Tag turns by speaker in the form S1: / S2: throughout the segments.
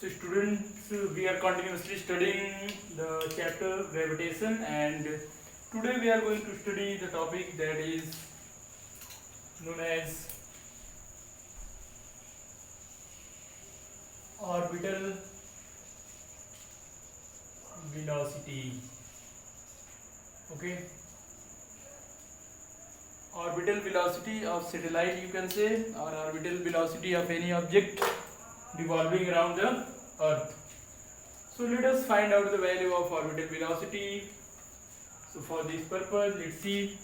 S1: So students, we are continuously studying the chapter gravitation, and today we are going to study the topic that is known as orbital velocity. Okay, orbital velocity of satellite, you can say, or orbital velocity of any object revolving around the earth. So let us find out the value of orbital velocity. So for this purpose, let's see,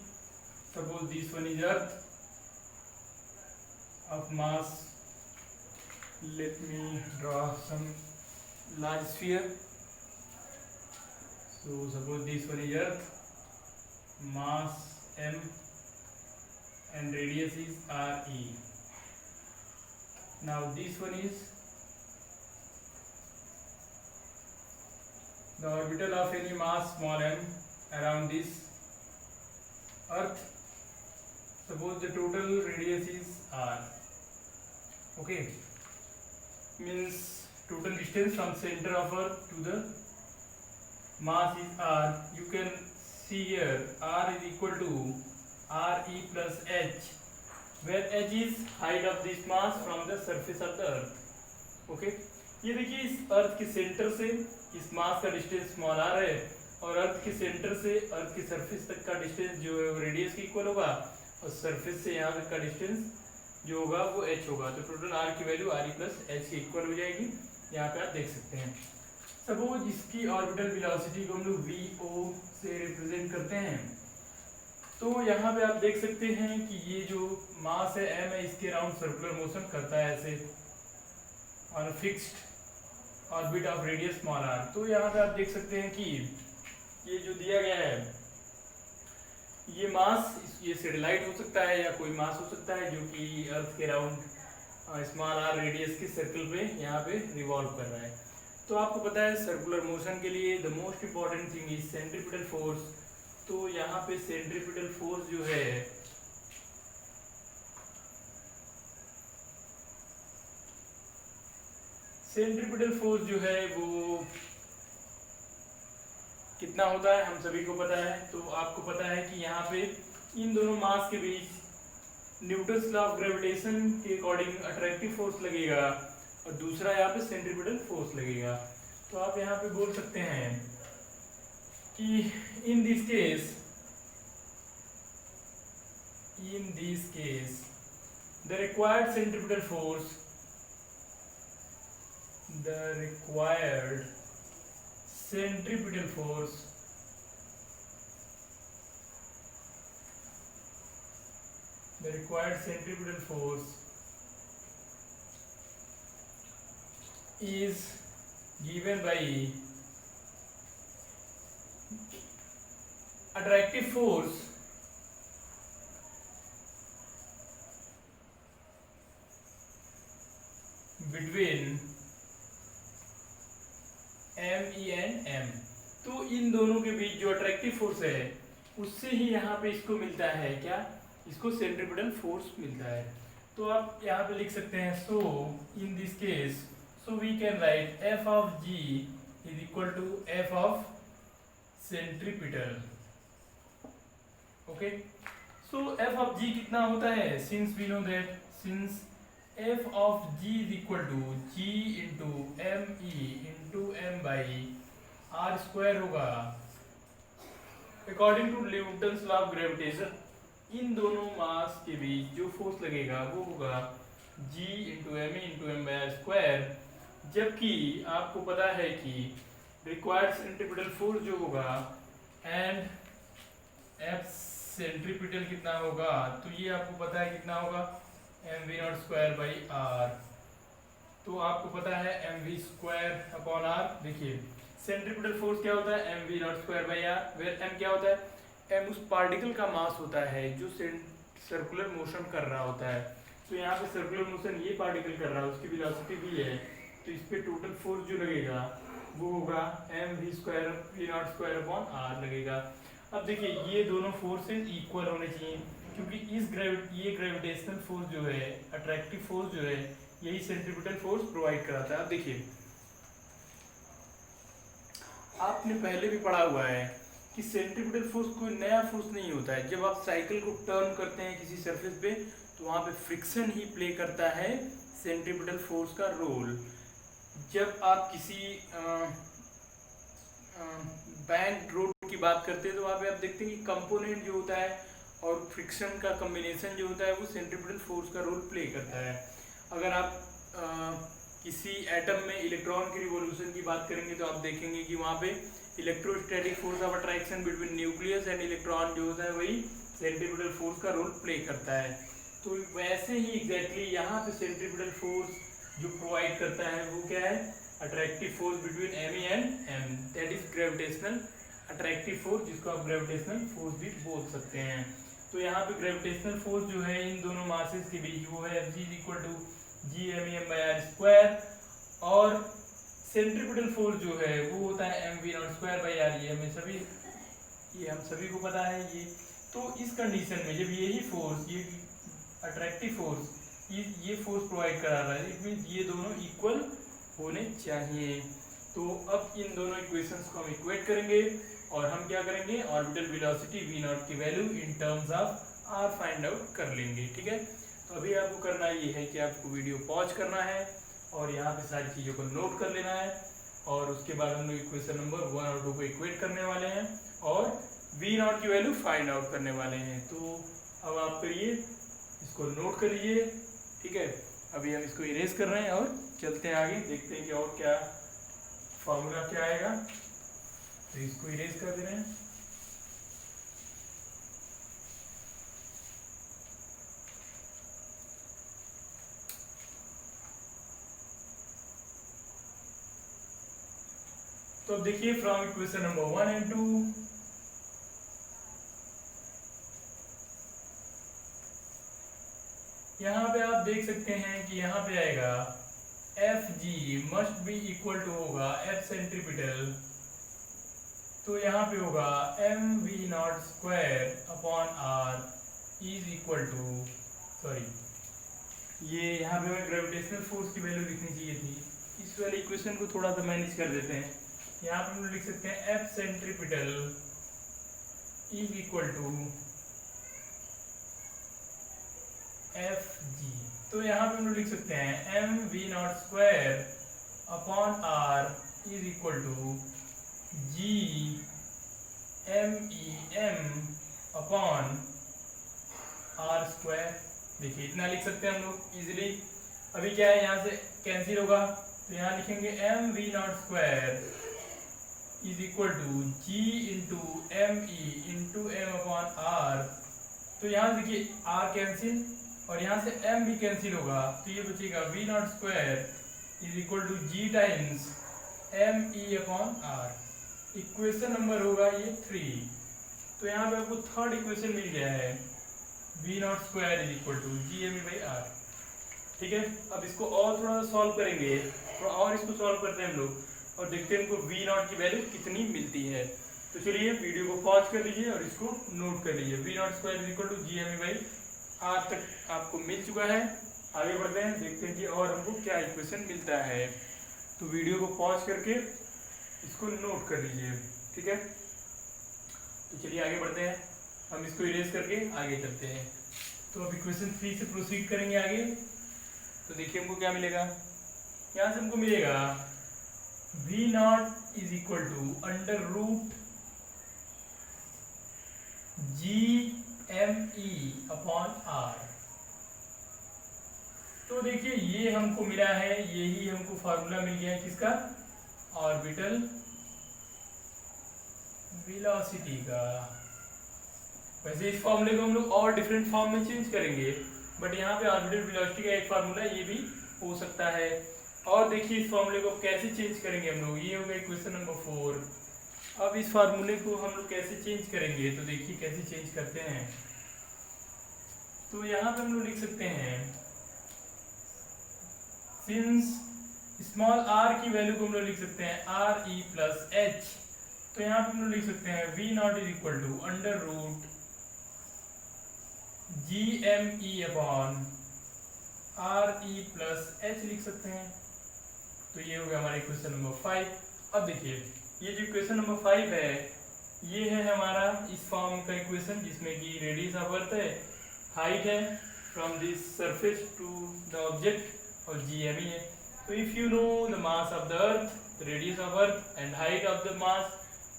S1: suppose this one is earth of mass, let me draw some large sphere. So suppose this one is earth, mass m and radius is re. Now this one is the orbital of any mass small m around this earth. Suppose the total radius is r. Okay, means total distance from center of earth to the mass is r. You can see here r is equal to re plus h, where h is height of this mass from the surface of the earth. Okay, ये देखिए इस अर्थ के centre से इस मास का distance small are है, और अर्थ के सेंटर से अर्थ की सरफेस तक का डिस्टेंस जो है वो रेडियस के इक्वल होगा, और सरफेस से यहाँ तक का डिस्टेंस जो होगा वो h होगा. तो टोटल r की वैल्यू re प्लस h की इक्वल हो जाएगी. यहाँ पे आप देख सकते हैं. सपोज इसकी ऑर्बिटल वेलोसिटी को हम लोग vo से रिप्रेजेंट करते हैं. तो यहाँ पे आप देख सकते हैं कि ये जो मास है m है, इसके अराउंड सर्कुलर मोशन करता है ऐसे on fixed orbit of radius small r. तो यहाँ पे आप देख सकते हैं कि ये जो दिया गया है, ये मास, ये सैटेलाइट हो सकता है या कोई मास हो सकता है जो कि अर्थ के अराउंड स्मॉल r रेडियस के सर्कल पे यहाँ पे रिवॉल्व कर रहा है. तो आपको पता है सर्कुलर मोशन के लिए the most important thing is centripetal force. तो यहाँ पे सेंट्रीपिटल फोर्स जो है वो कितना होता है हम सभी को पता है. तो आपको पता है कि यहाँ पे इन दोनों मास के बीच न्यूटन्स लॉ ऑफ ग्रेविटेशन के अकॉर्डिंग अट्रैक्टिव फोर्स लगेगा, और दूसरा यहाँ पे सेंट्रीपिटल फोर्स लगेगा. तो आप यहाँ पे बोल सकते हैं कि इन this case the required centripetal force is given by attractive force between me and m. तो इन दोनों के बीच जो अट्रैक्टिव फोर्स है उससे ही यहाँ पे इसको मिलता है क्या, इसको सेंट्रीपिटल फोर्स मिलता है. तो आप यहाँ पे लिख सकते हैं, so in this case so we can write f of g is equal to f of centripetal. Okay, so f of g कितना होता है, since we know that since f of g is equal to g into me into m by r square होगा. according to Newton's law of gravitation इन दोनों mass के बीच जो force लगेगा वो होगा g into me into m by r square. जबकि आपको पता है कि रिक्वायर्ड सेंट्रीपिटल फोर्स जो होगा एंड एफ सेंट्रीपिटल कितना होगा, तो ये आपको पता है कितना होगा mv0 स्क्वायर बाई r. तो आपको पता है mv स्क्वायर अपॉन r. देखिए सेंट्रीपिटल फोर्स क्या होता है mv0 square by r, where m क्या होता है, m उस पार्टिकल का मास होता है जो सर्कुलर मोशन कर रहा होता है. तो यहाँ पे सर्कुलर मोशन ये पार्टिकल कर रहा है, उसकी वेलोसिटी भी है, तो इस पे टोटल फोर्स जो लगेगा वो होगा mv square v0 square upon r लगेगा. अब देखिए ये दोनों फोर्सेस इक्वल होने चाहिए, क्योंकि ये ग्रेविटेशनल फोर्स जो है, अट्रैक्टिव फोर्स जो है, यही सेंट्रीपिटल फोर्स प्रोवाइड कराता है. अब देखिए आपने पहले भी पढ़ा हुआ है कि सेंट्रीपिटल फोर्स कोई नया फोर्स नहीं होता है। जब आप साइकिल को टर्न करते हैं किसी सरफेस पे तो वहाँ पे फ्रिक्शन ही प्ले करता है सेंट्रीपिटल फोर्स का रोल। जब आप किसी बैंक रोड की बात करते हैं तो वहाँ पे आप देखते हैं कि कंपोनेंट जो होता है और फ्रिक्शन का कम्बिनेशन जो होता है वो सेंट्रीपिटल फोर्स का रोल प्ले करता है। अगर आप किसी एटम में इलेक्ट्रॉन की रिवॉल्यूशन की बात करेंगे तो आप देखेंगे कि वहाँ पे electrostatic force of attraction between nucleus and electron जो होता है वही सेंट्रीपिटल फोर्स का रोल प्ले करता है। तो वैसे ही एग्जैक्टली यहाँ पे सेंट्रीपिटल फोर्स जो प्रोवाइड करता है वो क्या है, attractive force between M and M, that is gravitational attractive force, जिसको आप ग्रेविटेशनल फोर्स भी बोल सकते हैं। तो यहाँ पे ग्रेविटेशनल फोर्स जो है इन दोनों मासेस के बीच वो है Fg इक्वल टू G_m_m/r², और सेंट्रीपिटल फोर्स जो है वो होता है mv02/r। ये हम सभी को पता है ये। तो इस कंडीशन में जब यही फोर्स, ये अट्रैक्टिव फोर्स ये फोर्स प्रोवाइड करा रहा है, इट मीन ये दोनों इक्वल होने चाहिए। तो अब इन दोनों इक्वेशंस को हम इक्वेट करेंगे और हम क्या करेंगे, ऑर्बिटल वेलोसिटी v0 की value in terms of r find out कर लेंगे। ठीक है, तो अभी आपको करना ये है कि आपको वीडियो पॉज करना है और यहाँ पे सारी चीज़ों को नोट कर लेना है, और उसके बाद हम लोग इक्वेशन नंबर 1 और 2 को इक्वेट करने वाले हैं और v0 की वैल्यू फाइंड आउट करने वाले हैं। तो अब आप करिए, इसको नोट कर लीजिए। ठीक है, अभी हम इसको इरेज कर रहे हैं और चलते हैं आगे, देखते हैं कि और क्या फॉर्मूला क्या आएगा। तो इसको इरेज कर दे रहे हैं। तो अब देखिए फ्रॉम इक्वेशन नंबर 1 एंड 2, यहाँ पे आप देख सकते हैं कि यहाँ पे आएगा Fg must be equal to होगा F सेंट्रीपिटल, तो यहाँ पे होगा mv02/r is equal to, sorry ये यहाँ पे हमें ग्रेविटेशनल फोर्स की वैल्यू लिखनी चाहिए थी। इस वाले इक्वेशन को थोड़ा सा मैनेज कर देते हैं। यहाँ पे हम लिख सकते हैं F centripetal is equal to Fg, तो यहाँ पे हम लोग लिख सकते हैं mv02/r is equal to G_m/r²। देखिए इतना लिख सकते हैं हम लोग इजीली। अभी क्या है, यहाँ से कैंसिल होगा तो यहाँ लिखेंगे mv02 is equal to G×me/m/r। तो यहाँ देखिए r कैंसिल और यहाँ से m भी कैंसिल होगा, तो ये बचेगा v02 is equal to G times me/r। Equation number होगा ये 3। तो यहाँ पे आपको थर्ड इक्वेशन मिल गया है v02 is equal to G_me/r। ठीक है, अब इसको और थोड़ा सा सॉल्व करेंगे, थोड़ा और इसको सॉल्व करते हैं हम लोग और देखते हैं हमको v0 की वैल्यू कितनी मिलती है। तो चलिए वीडियो को पॉज कर लीजिए और इसको नोट कर लीजिए। v02 is equal to G_me/r तक आपको मिल चुका है। आगे बढ़ते हैं, देखते हैं कि और हमको क्या इक्वेशन मिलता है। तो वीडियो को पॉज करके इसको नोट कर लीजिए। ठीक है, तो चलिए आगे बढ़ते हैं, हम इसको इरेज करके आगे चलते हैं। तो अब इक्वेशन 3 से प्रोसीड करेंगे आगे। तो देखिए हमको क्या मिलेगा, यहाँ से हमको मिलेगा v0 is equal to √G_me/r। तो देखिए ये हमको मिला है, यही हमको फार्मूला मिल गया है किसका, ऑर्बिटल वेलोसिटी का। वैसे इस फार्मूले को हम लोग और डिफरेंट फॉर्म में चेंज करेंगे, बट यहाँ पे ऑर्बिटल वेलोसिटी का एक फार्मूला ये भी हो सकता है। और देखिए इस फार्मूले को कैसे चेंज करेंगे हम लोग, ये हो गया इक्वेशन नंबर 4। अब इस फार्मूले को हम लोग कैसे चेंज करेंगे, तो देखिए कैसे चेंज करते हैं। तो यहाँ पे हम लोग लिख सकते हैं, सिंस स्मॉल r की वैल्यू को हम लोग लिख सकते हैं re+h, तो यहाँ पे हम लोग लिख सकते हैं v0 is equal to √G_me/re+h लिख सकते हैं। तो ये हो गया हमारा इक्वेशन नंबर 5। अब देखिए ये जो इक्वेशन नंबर 5 है ये है हमारा इस फॉर्म का इक्वेशन जिसमें कि रेडियस ऑफ अर्थ है, हाइट है from this surface to the object और GME है. So if you know the mass of the earth, the radius of earth and height of the mass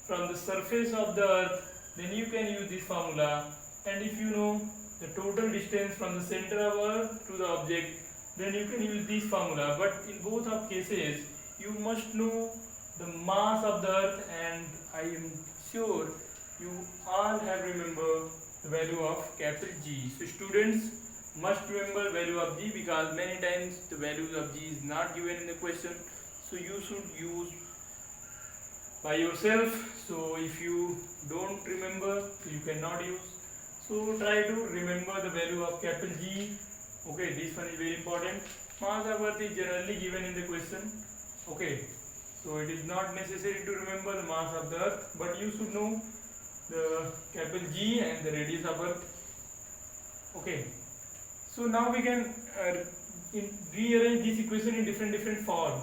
S1: from the surface of the earth, then you can use this formula. And if you know the total distance from the center of earth to the object, then you can use this formula. But in both of cases you must know the mass of the earth, and I am sure you all have remembered the value of capital G. So students must remember value of G, because many times the value of G is not given in the question, so you should use by yourself. So if you don't remember, so you cannot use. So try to remember the value of capital G. Okay, this one is very important. Mass of earth is generally given in the question. Okay, so it is not necessary to remember the mass of the earth, but you should know the capital G and the radius of earth. Okay, so now we can rearrange this equation in different form.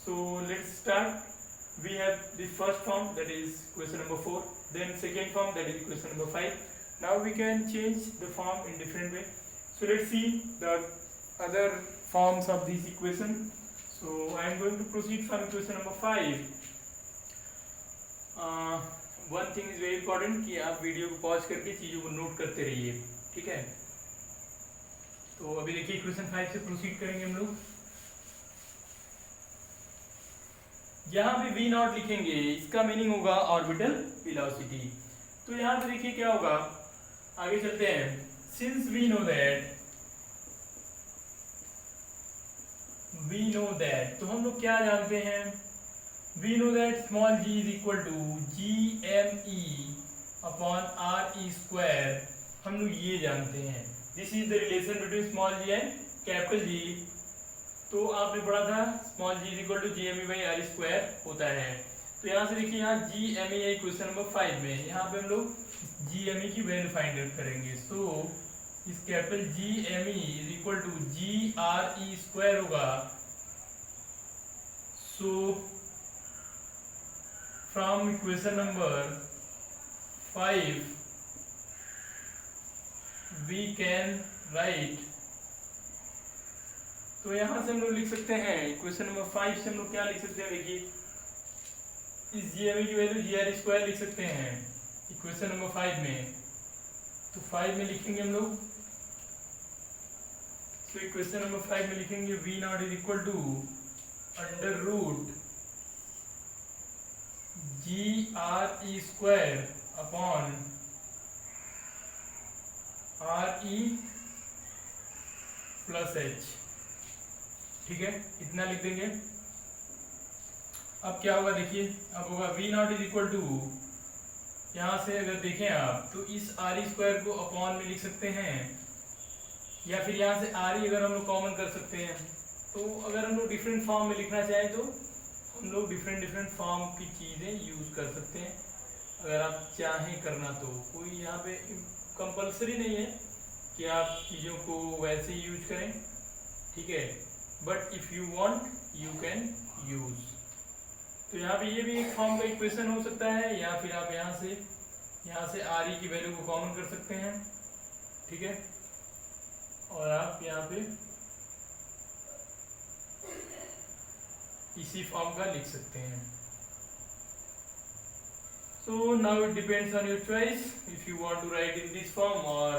S1: So let's start. We have the first form, that is equation number 4, then second form, that is equation number 5. Now we can change the form in different way. So let's see the other forms of this equation. So I am going to proceed from equation number 5. One thing is very important कि आप video को pause करके चीज़ों को note करते रहिए, ठीक है. तो अभी देखिए इक्वेशन 5 से प्रोसीड करेंगे हम लोग. यहाँ पे V नॉट लिखेंगे, इसका मीनिंग होगा ऑर्बिटल वेलोसिटी. तो यहाँ पे देखिए क्या होगा, आगे चलते हैं. सिंस वी नो दैट, तो हम लोग क्या जानते हैं, we know that small g is equal to GME upon RE square. हम लोग ये जानते हैं. This is the relation between small g and capital G. तो आपने पढ़ा था small g is equal to GME by RE square होता है. तो यहाँ से देखिए, यहाँ GME है क्वेश्चन नंबर 5 में, यहाँ पे हम लोग GME की वैल्यू फाइंड आउट करेंगे. सो इस capital GME is equal to GRE square होगा. So from equation number 5 we can write. तो यहां से हम लोग लिख सकते हैं इक्वेशन नंबर 5 से हम लोग क्या लिख सकते हैं, देखिए इस GME की वैल्यू GRE स्क्वायर लिख सकते हैं इक्वेशन नंबर 5 में. तो 5 में लिखेंगे हम लोग. तो इक्वेशन नंबर 5 में लिखेंगे V not is equal to under root GRE square upon RE plus H. ठीक है, इतना लिख देंगे. अब क्या होगा देखिए, अब होगा V not is equal to, यहाँ से अगर देखें आप तो इस RE स्क्वायर को अपॉन में लिख सकते हैं, या फिर यहाँ से RE अगर हम लोग कॉमन कर सकते हैं. तो अगर हम लोग डिफरेंट फॉर्म में लिखना चाहें तो हम लोग डिफरेंट फॉर्म की चीज़ें यूज़ कर सकते हैं, अगर आप चाहें करना. तो कोई यहाँ पे कंपलसरी नहीं है कि आप चीज़ों को वैसे ही यूज करें, ठीक है. But if you want you can use. तो यहाँ पे ये भी एक फॉर्म का इक्वेशन हो सकता है, या फिर आप यहाँ से RE की वैल्यू को कॉमन कर सकते हैं, ठीक है. और आप यहाँ पे इसी फॉर्म का लिख सकते हैं. So now it depends on your choice if you want to write in this form or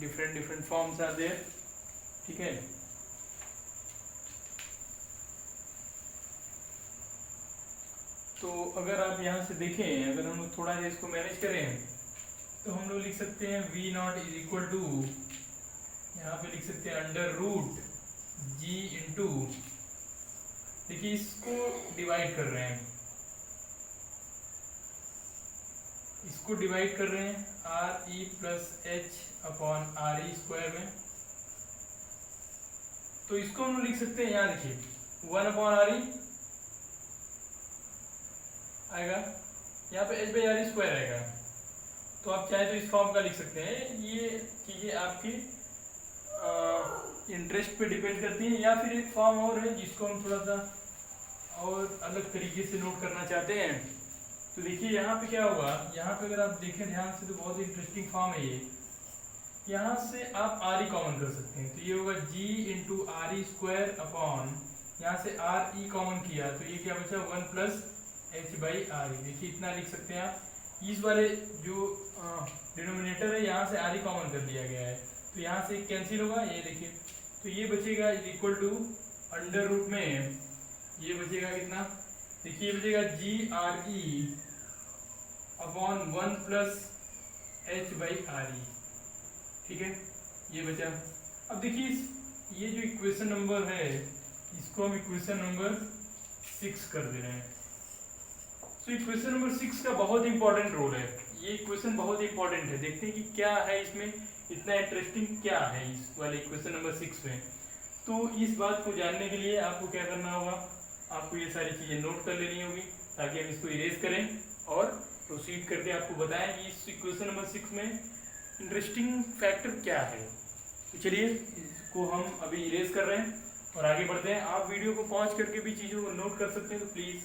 S1: different forms are there, ठीक है. तो अगर आप यहाँ से देखें, अगर हम लोग थोड़ा सा इसको मैनेज करें तो हम लोग लिख सकते हैं V not is equal to, यहाँ पे लिख सकते हैं अंडर रूट G इंटू, देखिए इसको डिवाइड कर रहे हैं, इसको डिवाइड कर रहे हैं RE plus H upon RE square में. तो इसको हम लिख सकते हैं, यहाँ देखिए 1 अपॉन RE आएगा, यहाँ पे H बाई RE स्क्वायर आएगा. तो आप चाहे तो इस फॉर्म का लिख सकते हैं. ये चीज़ें आपकी इंटरेस्ट पे डिपेंड करती हैं. या फिर एक फॉर्म और है जिसको हम थोड़ा सा और अलग तरीके से नोट करना चाहते हैं तो देखिए यहाँ पे क्या होगा, यहाँ पे अगर आप देखें ध्यान से तो बहुत ही इंटरेस्टिंग फॉर्म है ये। यहाँ से आप आर ई कॉमन कर सकते हैं तो ये होगा G into R E square upon, यहाँ से आर ई कॉमन किया तो ये क्या बचा 1 प्लस एच बाई आर ई। देखिए इतना लिख सकते हैं आप। इस वाले जो डिनोमिनेटर है यहाँ से आर ई कॉमन कर दिया गया है तो यहाँ से कैंसिल होगा, ये देखिए तो ये बचेगा इक्वल टू अंडर रूट में ये बचेगा कितना, देखिए ये बचेगा G are E upon 1 plus H by R E. ठीक है ये बचा। अब देखिए ये जो इक्वेशन नंबर है इसको हम इक्वेशन नंबर 6 कर दे रहे हैं। तो इक्वेशन नंबर 6 का बहुत इंपॉर्टेंट रोल है, ये इक्वेशन बहुत इंपॉर्टेंट है। देखते हैं कि क्या है इसमें इतना इंटरेस्टिंग क्या है इस वाले इक्वेशन नंबर 6 में। तो इस बात को जानने के लिए आपको क्या करना होगा, आपको ये सारी चीज़ें नोट कर लेनी होगी ताकि हम इसको इरेज करें और प्रोसीड करके आपको बताएं कि इस इक्वेशन नंबर 6 में इंटरेस्टिंग फैक्टर क्या है। तो चलिए इसको हम अभी इरेज कर रहे हैं और आगे बढ़ते हैं। आप वीडियो को पॉज करके भी चीज़ों को नोट कर सकते हैं, तो please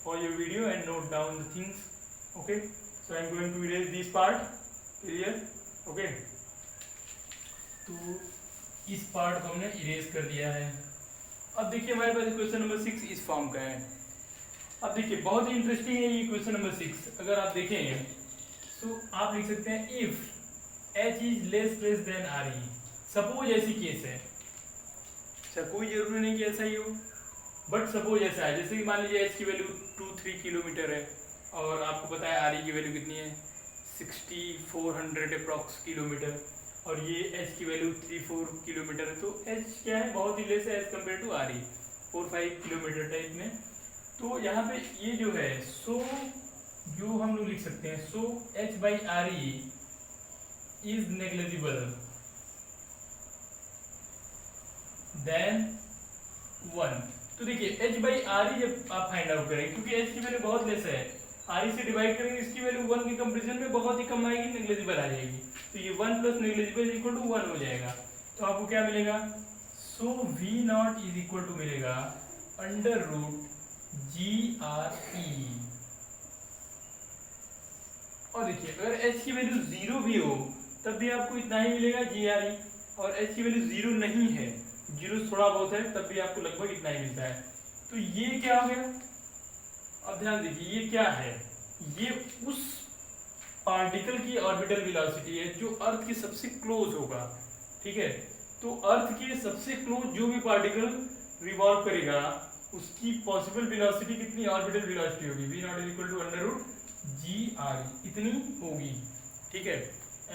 S1: pause your video and note down the things. Okay, so I am going to erase this part. Clear? Okay, तो इस पार्ट को हमने इरेज कर दिया है। अब देखिए हमारे पास क्वेश्चन नंबर 6 इस फॉर्म का है। अब देखिए बहुत ही इंटरेस्टिंग है ये क्वेश्चन नंबर 6। अगर आप देखेंगे तो आप लिख सकते हैं if h is less than R E. Suppose ऐसी केस है, कोई जरूरी नहीं कि ऐसा ही हो, बट सपोज ऐसा है जैसे कि मान लीजिए h की वैल्यू 2-3 किलोमीटर है और आपको पता है आर ई की वैल्यू कितनी है 6400 अप्रॉक्स किलोमीटर और ये h की वैल्यू 3-4 किलोमीटर है। तो h क्या है, बहुत ही लेस है as compare to R E 4-5 kilometre type में। तो यहाँ पे ये जो है सो जो हम लोग लिख सकते हैं so h by R E is negligible then 1। तो देखिए h बाई आर ई जब आप फाइंड आउट करेंगे क्योंकि h की वैल्यू बहुत लेस है, आर ई से डिवाइड करेंगे इसकी वैल्यू 1 के कंपेरिजन में बहुत ही कम आएगी, नेग्लिजिबल आ जाएगी। तो ये 1 प्लस नेग्लिजिबल इक्वल टू 1 हो जाएगा। तो आपको क्या मिलेगा, so V not is equal to मिलेगा under root ji are E. और देखिए अगर h की वैल्यू 0 भी हो तब भी आपको इतना ही मिलेगा जी आर ई, और h की वैल्यू 0 नहीं है, 0 थोड़ा बहुत है तब भी आपको लगभग इतना ही मिलता है। तो ये क्या हो गया, अब ध्यान दीजिए ये क्या है, ये उस पार्टिकल की ऑर्बिटल वेलोसिटी है जो अर्थ के सबसे क्लोज होगा। ठीक है, तो अर्थ के सबसे क्लोज जो भी पार्टिकल रिवॉल्व करेगा उसकी पॉसिबल वेलोसिटी कितनी, ऑर्बिटल वेलोसिटी होगी v not is equal to under root ji are e, इतनी होगी। ठीक है,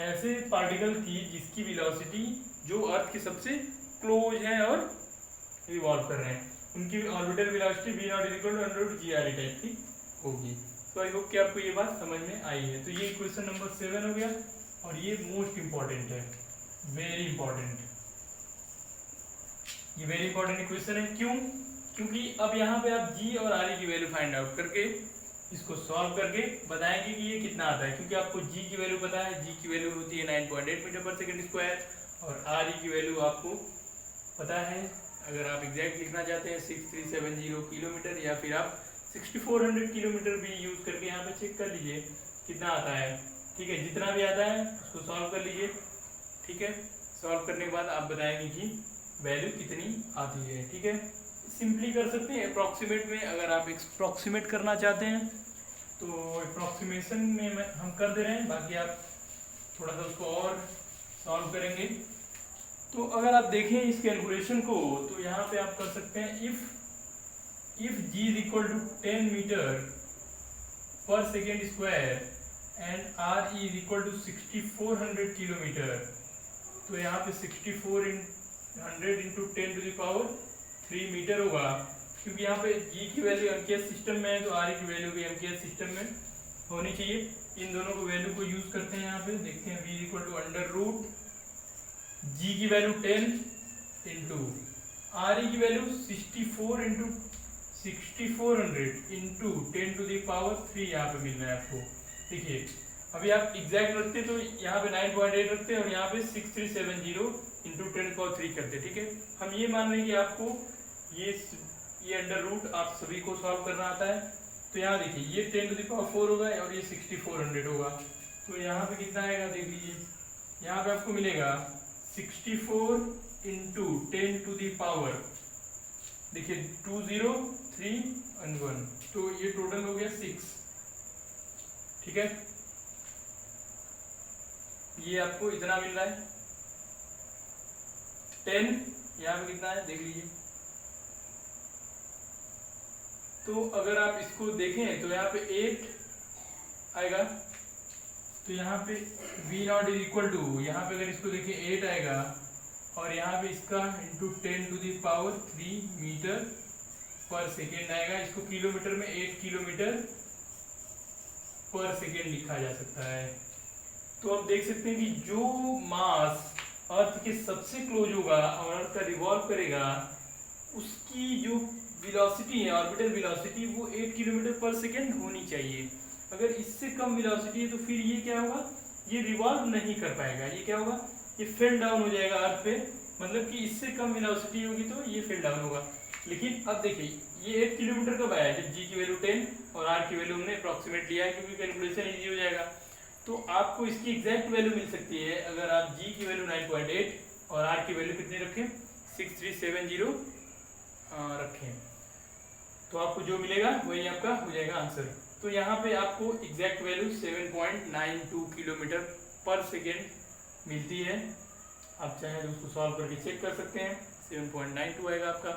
S1: ऐसे पार्टिकल की जिसकी वेलोसिटी जो अर्थ के सबसे क्लोज है और रिवॉल्व कर रहे हैं उनकी orbital velocity v not is equal to under root ji are e type की होगी। तो आई होप कि आपको ये बात समझ में आई है। तो ये क्वेश्चन नंबर 7 हो गया और ये मोस्ट इंपॉर्टेंट है, वेरी इंपॉर्टेंट, ये वेरी इंपॉर्टेंट क्वेश्चन है। क्यों? क्योंकि अब यहाँ पे आप g और r की वैल्यू फाइंड आउट करके इसको सॉल्व करके बताएंगे कि ये कितना आता है, क्योंकि आपको g की वैल्यू पता है, g की वैल्यू होती है 9.8 मीटर पर सेकंड स्क्वायर और r की वैल्यू आपको पता है, अगर आप एग्जैक्ट लिखना चाहते हैं 6370 किलोमीटर या फिर आप 6400 किलोमीटर भी यूज करके यहाँ पे चेक कर लीजिए कितना आता है। ठीक है, जितना भी आता है उसको सॉल्व कर लीजिए। ठीक है, सॉल्व करने के बाद आप बताएंगे कि वैल्यू कितनी आती है। ठीक है, सिंपली कर सकते हैं अप्रॉक्सीमेट में, अगर आप अप्रॉक्सीमेट करना चाहते हैं तो अप्रॉक्सीमेशन में हम कर दे रहे हैं, बाकी आप थोड़ा सा उसको और सॉल्व करेंगे। तो अगर आप देखें इस कैलकुलेशन को तो यहाँ पे आप कर सकते हैं if g is equal to 10 metre पर second square and r is equal to 6400 kilometre, तो यहाँ पे 6400 into 10 to the power 3 metre होगा। क्योंकि यहाँ पे g की वैल्यू एमकेएस सिस्टम में है तो r की वैल्यू भी एमकेएस सिस्टम में होनी चाहिए। इन दोनों को वैल्यू को यूज करते हैं, यहाँ पे देखते हैं v equal to under root g की वैल्यू 10 इंटू r की value 64 into 6400 into 10 to the power 3 यहाँ पे मिल रहा है आपको। देखिए अभी आप एग्जैक्ट रखते तो यहाँ पे 9.8 रखते और यहाँ पे 6370 इंटू 10 पावर 3 करते। ठीक है, हम ये मान रहे हैं कि आपको ये अंडर रूट आप सभी को सॉल्व करना आता है। तो यहाँ देखिए ये 10⁴ होगा और ये 6400 होगा। तो यहाँ पे कितना आएगा देख लीजिए, यहाँ पे आपको मिलेगा 64 इंटू 10⁻, देखिए 2 0 3 और 1, तो ये टोटल हो गया 6। ठीक है, ये आपको इतना मिल रहा है। 10 यहाँ पे कितना है देख लीजिए। तो अगर आप इसको देखें तो यहाँ पे 8 आएगा, तो यहाँ पे V0 इज इक्वल टू, यहाँ पे अगर इसको देखिए 8 आएगा और यहाँ पे इसका इंटू 10⁻³ मीटर पर सेकेंड आएगा। इसको किलोमीटर में 8 किलोमीटर पर सेकेंड लिखा जा सकता है। तो आप देख सकते हैं कि जो मास अर्थ के सबसे क्लोज होगा और अर्थ का रिवॉल्व करेगा, उसकी जो वेलोसिटी है, ऑर्बिटल वेलोसिटी, वो 8 किलोमीटर पर सेकेंड होनी चाहिए। अगर इससे कम वेलोसिटी है तो फिर ये क्या होगा, ये रिवॉल्व नहीं कर पाएगा। ये क्या होगा, ये फेल डाउन हो जाएगा अर्थ पे, मतलब कि इससे कम वेलोसिटी होगी तो ये फेल डाउन होगा। लेकिन अब देखिए ये 8 किलोमीटर कब आया, जब जी की वैल्यू 10 और आर की वैल्यू हमने अप्रॉक्सीमेट लिया है, क्योंकि कैलकुलेशन इजी हो जाएगा। तो आपको इसकी एग्जैक्ट वैल्यू मिल सकती है अगर आप जी की वैल्यू 9.8 और आर की वैल्यू कितनी रखें, 6370 रखें, तो आपको जो मिलेगा वही आपका हो जाएगा आंसर। तो यहाँ पे आपको एग्जैक्ट वैल्यू 7.92 किलोमीटर पर सेकेंड मिलती है। आप चाहें तो उसको सॉल्व करके चेक कर सकते हैं, 7.92 आएगा आपका।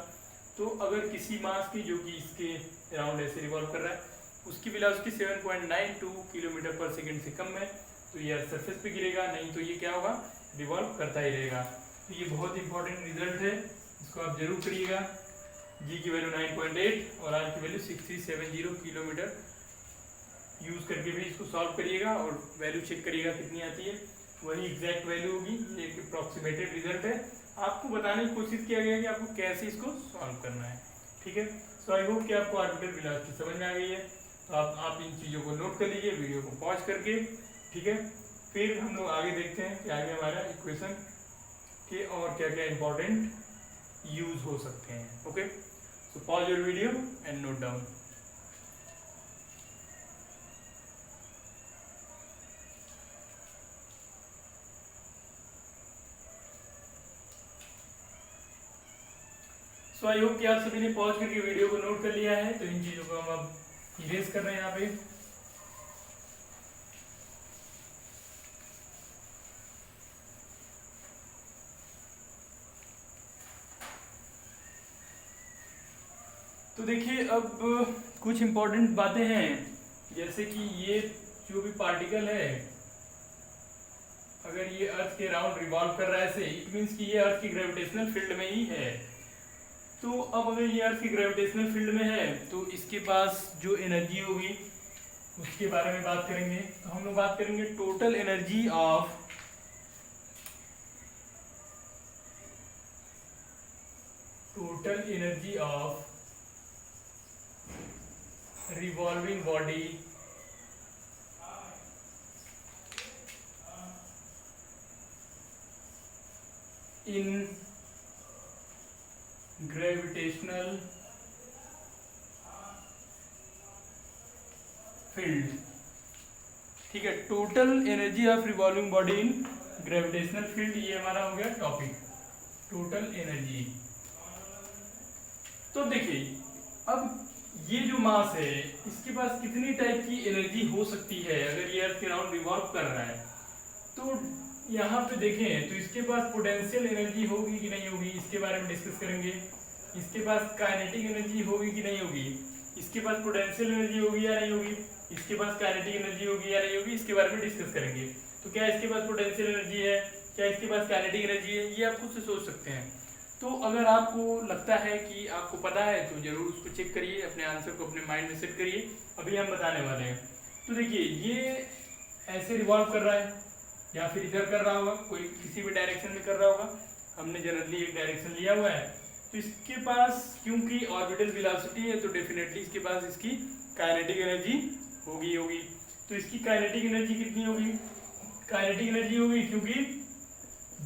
S1: तो अगर किसी मास की जो कि इसके अराउंड ऐसे रिवॉल्व कर रहा है, उसकी वेलोसिटी 7.92 किलोमीटर पर सेकेंड से कम है, तो ये सरफेस पे गिरेगा, नहीं तो ये क्या होगा, रिवॉल्व करता ही रहेगा। तो ये बहुत इंपॉर्टेंट रिजल्ट है, इसको आप जरूर करिएगा। जी की वैल्यू 9.8 और आर की वैल्यू 6370 किलोमीटर यूज करके भी इसको सॉल्व करिएगा और वैल्यू चेक करिएगा कितनी आती है, वही एग्जैक्ट वैल्यू होगी। ये एक अप्रॉक्सीमेटेड रिजल्ट है, आपको बताने की कोशिश किया गया कि आपको कैसे इसको सॉल्व करना है। ठीक है, सो आई होप कि आपको ऑर्बिटल वेलोसिटी समझ में आ गई है। तो आप इन चीज़ों को नोट कर लीजिए वीडियो को पॉज करके। ठीक है, फिर हम लोग आगे देखते हैं कि आगे हमारा इक्वेशन के और क्या क्या इंपॉर्टेंट यूज हो सकते हैं। Okay, so pause your video and note down. So I hope कि आप सभी ने पॉज करके वीडियो को नोट कर लिया है। तो इन चीजों को हम अब इरेज कर रहे हैं यहाँ पे। तो देखिए अब कुछ इंपॉर्टेंट बातें हैं, जैसे कि ये जो भी पार्टिकल है, अगर ये अर्थ के अराउंड रिवॉल्व कर रहा है ऐसे, इट मीन्स कि ये अर्थ की ग्रेविटेशनल फील्ड में ही है। तो अब अगर ये अर्थ की ग्रेविटेशनल फील्ड में है तो इसके पास जो एनर्जी होगी उसके बारे में बात करेंगे। तो हम लोग बात करेंगे total energy of revolving body in gravitational field. ठीक है, total energy of revolving body in gravitational field, ये हमारा हो गया टॉपिक, टोटल एनर्जी। तो देखिए अब ये जो मास है इसके पास कितनी टाइप की एनर्जी हो सकती है अगर ये अर्थ के अराउंड रिवॉल्व कर रहा है। तो यहाँ पे देखें तो इसके पास पोटेंशियल एनर्जी होगी कि नहीं होगी, इसके बारे में डिस्कस करेंगे। इसके पास काइनेटिक एनर्जी होगी कि नहीं होगी, इसके पास पोटेंशियल एनर्जी होगी या नहीं होगी, इसके पास काइनेटिक एनर्जी होगी या नहीं होगी, इसके बारे में डिस्कस करेंगे। तो क्या इसके पास पोटेंशियल एनर्जी है, क्या इसके पास काइनेटिक एनर्जी है, ये आप खुद से सोच सकते हैं। तो अगर आपको लगता है कि आपको पता है तो जरूर उसको चेक करिए, अपने आंसर को अपने माइंड में सेट करिए, अभी हम बताने वाले हैं। तो देखिए ये ऐसे रिवॉल्व कर रहा है या फिर इधर कर रहा होगा, कोई किसी भी डायरेक्शन में कर रहा होगा, हमने जनरली एक डायरेक्शन लिया हुआ है। तो इसके पास क्योंकि ऑर्बिटल वेलोसिटी है तो डेफिनेटली इसके पास इसकी काइनेटिक एनर्जी होगी। तो इसकी काइनेटिक एनर्जी कितनी होगी, काइनेटिक एनर्जी होगी क्योंकि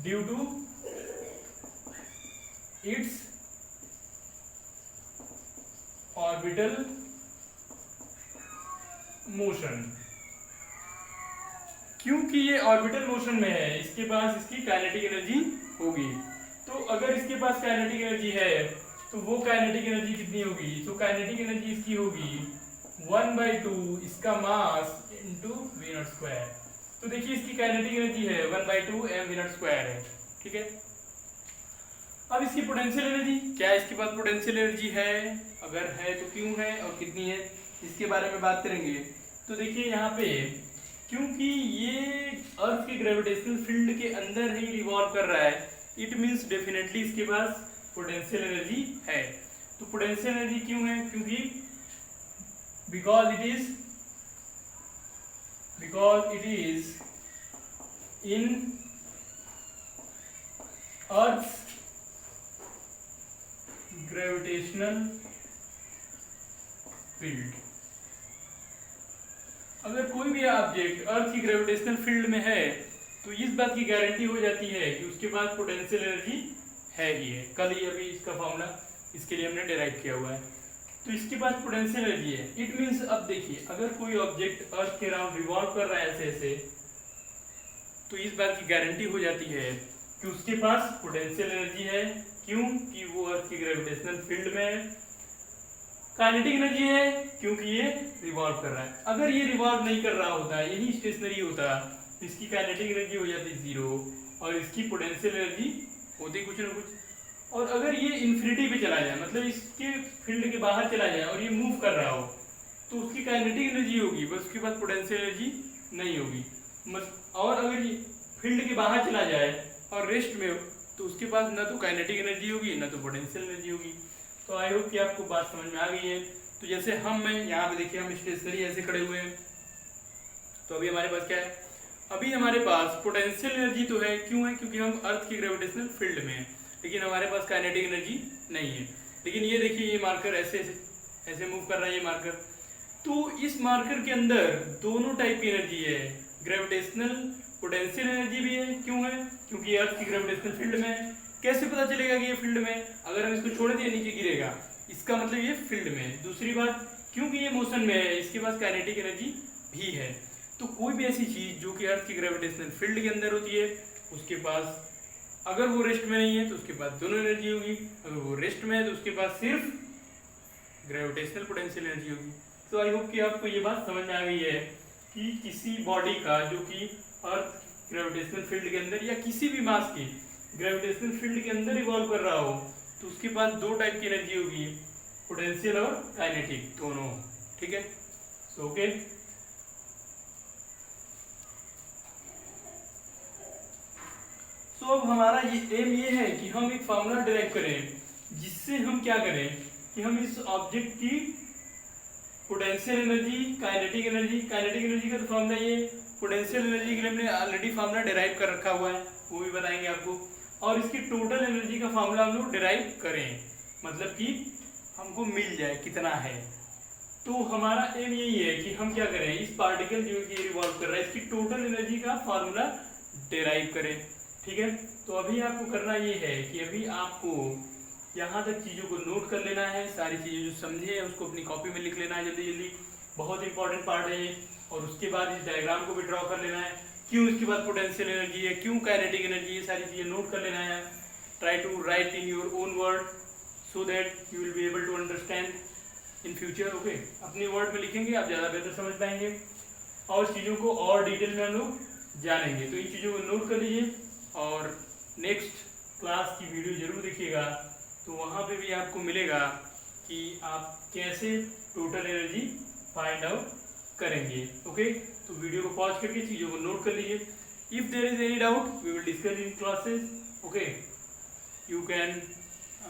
S1: due to its orbital motion. क्योंकि ये ऑर्बिटल मोशन में है, इसके पास इसकी काइनेटिक एनर्जी होगी। तो अगर इसके पास काइनेटिक एनर्जी है तो वो काइनेटिक एनर्जी कितनी होगी? तो काइनेटिक एनर्जी इसकी होगी 1/2 इसका मास इंटू v0 स्क्वायर। तो देखिए इसकी काइनेटिक एनर्जी है 1/2 mv0 है, ठीक है। अब इसकी पोटेंशियल एनर्जी क्या है? इसके पास पोटेंशियल एनर्जी है, अगर है तो क्यों है और कितनी है, इसके बारे में बात करेंगे। तो देखिए यहाँ पे क्योंकि ये अर्थ के ग्रेविटेशनल फील्ड के अंदर ही रिवॉल्व कर रहा है, इट मीन्स डेफिनेटली इसके पास पोटेंशियल एनर्जी है। तो पोटेंशियल एनर्जी क्यों है? क्योंकि because it is in earth gravitational field. अगर कोई भी ऑब्जेक्ट अर्थ की ग्रेविटेशनल फील्ड में है तो इस बात की गारंटी हो जाती है कि उसके पास पोटेंशियल एनर्जी है ही है। कल ही अभी इसका फॉर्मूला इसके लिए हमने डिराइव किया हुआ है। तो इसके पास पोटेंशियल एनर्जी है, इट मीन्स अब देखिए अगर कोई ऑब्जेक्ट अर्थ के अराउंड रिवॉल्व कर रहा है ऐसे ऐसे, तो इस बात की गारंटी हो जाती है कि उसके पास पोटेंशियल एनर्जी है। क्यों? कि वो अर्थ की ग्रेविटेशनल फील्ड में है। काइनेटिक एनर्जी है क्योंकि ये रिवॉल्व कर रहा है। अगर ये रिवॉल्व नहीं कर रहा होता, यही स्टेशनरी होता, इसकी काइनेटिक एनर्जी हो जाती 0 और इसकी पोटेंशियल एनर्जी होती कुछ ना कुछ। और अगर ये इन्फिनिटी पे चला जाए, मतलब इसके फील्ड के बाहर चला जाए और ये मूव कर रहा हो, तो उसकी काइनेटिक एनर्जी होगी, बस उसके पास पोटेंशियल एनर्जी नहीं होगी। और अगर ये फील्ड के बाहर चला जाए और रेस्ट में हो, तो उसके पास ना तो काइनेटिक एनर्जी होगी ना तो पोटेंशियल एनर्जी होगी। तो आई होप कि आपको बात समझ में आ गई है। तो जैसे मैं यहाँ पे देखिए हम स्टेशनरी ऐसे खड़े हुए हैं, तो अभी हमारे पास क्या है? अभी हमारे पास पोटेंशियल एनर्जी तो है, क्यों है? क्योंकि हम अर्थ की ग्रेविटेशनल फील्ड में हैं, लेकिन हमारे पास काइनेटिक एनर्जी नहीं है। लेकिन ये देखिए ये मार्कर ऐसे ऐसे मूव कर रहा है, ये मार्कर। तो इस मार्कर के अंदर दोनों टाइप की एनर्जी है, ग्रेविटेशनल पोटेंशियल एनर्जी भी है। क्यों है? क्योंकि अर्थ की ग्रेविटेशनल फील्ड में है। कैसे पता चलेगा कि ये फील्ड में? अगर हम इसको छोड़ दिए नीचे गिरेगा, इसका मतलब ये फील्ड में है। दूसरी बात, क्योंकि ये मोशन में है, इसके पास काइनेटिक एनर्जी भी है। तो कोई भी ऐसी चीज जो कि अर्थ की ग्रेविटेशनल फील्ड के अंदर होती है, उसके पास अगर वो रेस्ट में नहीं है तो उसके पास दोनों एनर्जी होगी, अगर वो रेस्ट में है तो उसके पास सिर्फ ग्रेविटेशनल पोटेंशियल एनर्जी होगी। तो आई होप कि आपको ये बात समझ में आ गई है कि किसी बॉडी का जो कि अर्थ ग्रेविटेशनल फील्ड के अंदर या किसी भी मास की ग्रेविटेशनल फील्ड के अंदर इवॉल्व कर रहा हो, तो उसके पास दो टाइप की एनर्जी होगी, पोटेंशियल और काइनेटिक दोनों। ठीक है, सो ओके। तो अब हमारा ये एम ये है कि हम एक फार्मूला डिराइव करें जिससे हम क्या करें कि हम इस ऑब्जेक्ट की पोटेंशियल एनर्जी, काइनेटिक एनर्जी का तो फार्मूला ये, पोटेंशियल एनर्जी के लिए हमने ऑलरेडी फार्मूला डिराइव कर रखा हुआ है, वो भी बताएंगे आपको। और इसकी टोटल एनर्जी का फार्मूला हम लोग डिराइव करें, मतलब कि हमको मिल जाए कितना है। तो हमारा एम यही है कि हम क्या करें, इस पार्टिकल जो कि रिवॉल्व कर रहा है इसकी टोटल एनर्जी का फार्मूला डिराइव करें। ठीक है, तो अभी आपको करना ये है कि अभी आपको यहाँ तक चीज़ों को नोट कर लेना है, सारी चीज़ें जो समझे हैं उसको अपनी कॉपी में लिख लेना है जल्दी जल्दी, बहुत इंपॉर्टेंट पार्ट है ये। और उसके बाद इस डायग्राम को भी ड्रॉ कर लेना है, क्यों इसके बाद पोटेंशियल एनर्जी है, क्यों काइनेटिक एनर्जी, ये सारी चीज़ें नोट कर लेना है। Try to write in your own word so that you will be able to understand in future. Okay, अपने वर्ड में लिखेंगे आप ज़्यादा बेहतर समझ पाएंगे और चीज़ों को और डिटेल में हम लोग जानेंगे। तो इन चीज़ों को नोट कर लीजिए और नेक्स्ट क्लास की वीडियो जरूर देखिएगा, तो वहाँ पे भी आपको मिलेगा कि आप कैसे टोटल एनर्जी फाइंड आउट करेंगे। ओके, तो वीडियो को पॉज करके चीज़ों को नोट कर लीजिए। If there is any doubt we will discuss in classes. Okay, you can,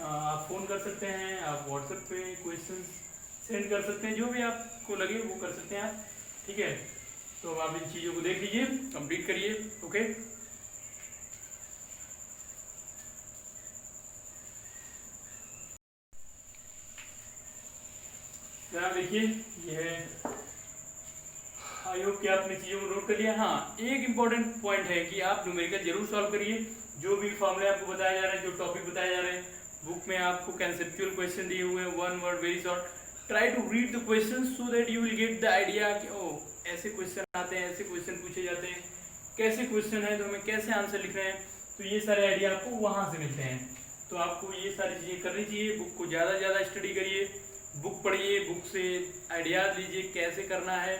S1: आप फ़ोन कर सकते हैं, आप व्हाट्सएप पे क्वेश्चन सेंड कर सकते हैं, जो भी आपको लगे वो कर सकते हैं आप। ठीक है, तो अब आप इन चीज़ों को देख लीजिए, कंप्लीट करिए। ओके, यहाँ देखिए ये है, आई होप कि आपने चीज़ों को नोट कर लिया। हाँ, एक इम्पॉर्टेंट पॉइंट है कि आप न्यूमेरिकल जरूर सॉल्व करिए, जो भी फॉर्मूले आपको बताए जा रहे हैं, जो टॉपिक बताए जा रहे हैं। बुक में आपको कंसेप्चुअल क्वेश्चन दिए हुए हैं, one word very short, try to read the question so that you will get the idea कि ओ ऐसे क्वेश्चन आते हैं, ऐसे क्वेश्चन पूछे जाते हैं, कैसे क्वेश्चन है तो हमें कैसे आंसर लिख रहे हैं, तो ये सारे आइडिया आपको वहाँ से मिलते हैं। तो आपको ये सारी चीज़ें करनी चाहिए, बुक को ज़्यादा से ज़्यादा स्टडी करिए, बुक पढ़िए, बुक से आइडियाज़ लीजिए कैसे करना है,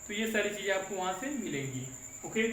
S1: तो ये सारी चीज़ें आपको वहाँ से मिलेंगी। ओके।